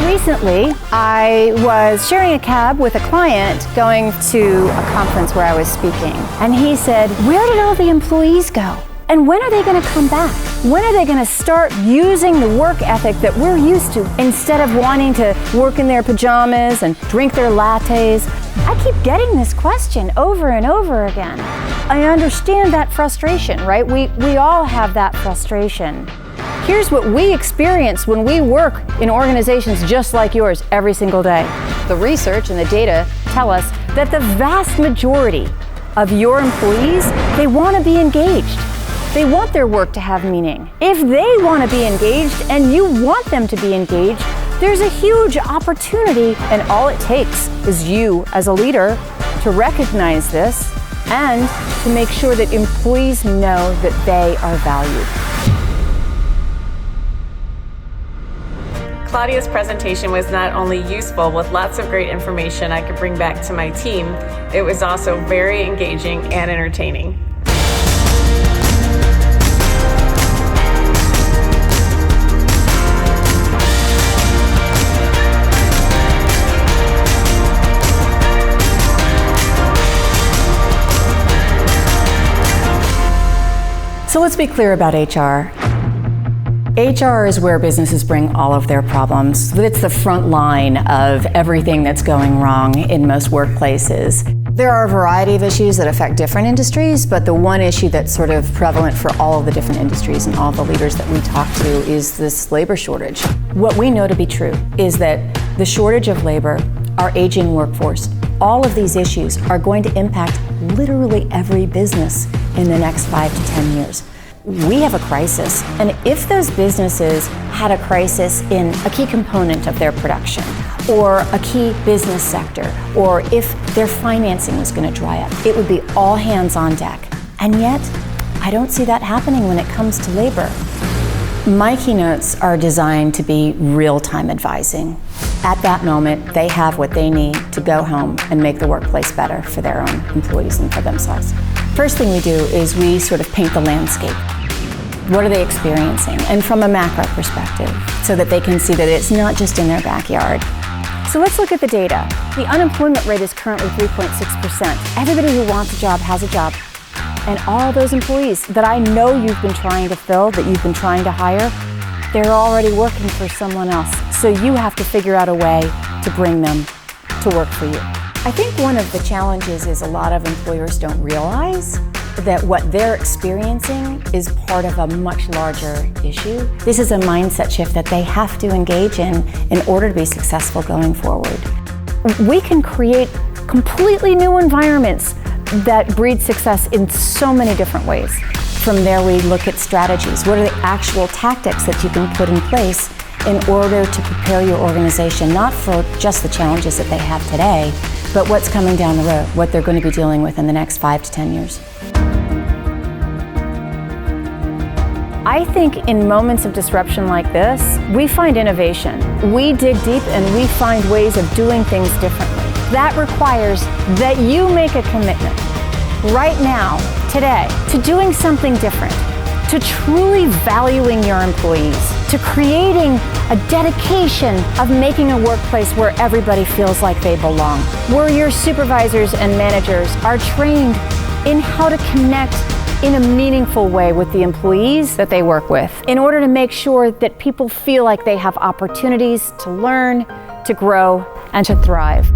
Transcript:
Recently, I was sharing a cab with a client going to a conference where I was speaking. And he said, "Where did all the employees go? And when are they going to come back? When are they going to start using the work ethic that we're used to instead of wanting to work in their pajamas and drink their lattes?" I keep getting this question over and over again. I understand that frustration, right? We all have that frustration. Here's what we experience when we work in organizations just like yours every single day. The research and the data tell us that the vast majority of your employees, they want to be engaged. They want their work to have meaning. If they want to be engaged and you want them to be engaged, there's a huge opportunity, and all it takes is you as a leader to recognize this and to make sure that employees know that they are valued. Claudia's presentation was not only useful with lots of great information I could bring back to my team, it was also very engaging and entertaining. So let's be clear about HR. HR is where businesses bring all of their problems. It's the front line of everything that's going wrong in most workplaces. There are a variety of issues that affect different industries, but the one issue that's sort of prevalent for all of the different industries and all the leaders that we talk to is this labor shortage. What we know to be true is that the shortage of labor, our aging workforce, all of these issues are going to impact literally every business in the next 5 to 10 years. We have a crisis, and if those businesses had a crisis in a key component of their production, or a key business sector, or if their financing was going to dry up, it would be all hands on deck. And yet, I don't see that happening when it comes to labor. My keynotes are designed to be real-time advising. At that moment, they have what they need to go home and make the workplace better for their own employees and for themselves. First thing we do is we sort of paint the landscape. What are they experiencing? And from a macro perspective, so that they can see that it's not just in their backyard. So let's look at the data. The unemployment rate is currently 3.6%. Everybody who wants a job has a job. And all those employees that I know you've been trying to fill, that you've been trying to hire, they're already working for someone else. So you have to figure out a way to bring them to work for you. I think one of the challenges is a lot of employers don't realize that what they're experiencing is part of a much larger issue. This is a mindset shift that they have to engage in order to be successful going forward. We can create completely new environments that breed success in so many different ways. From there, we look at strategies. What are the actual tactics that you can put in place in order to prepare your organization, not for just the challenges that they have today, but what's coming down the road, what they're going to be dealing with in the next 5 to 10 years. I think in moments of disruption like this, we find innovation. We dig deep and we find ways of doing things differently. That requires that you make a commitment right now, today, to doing something different, to truly valuing your employees, to creating a dedication of making a workplace where everybody feels like they belong, where your supervisors and managers are trained in how to connect in a meaningful way with the employees that they work with, in order to make sure that people feel like they have opportunities to learn, to grow, and to thrive.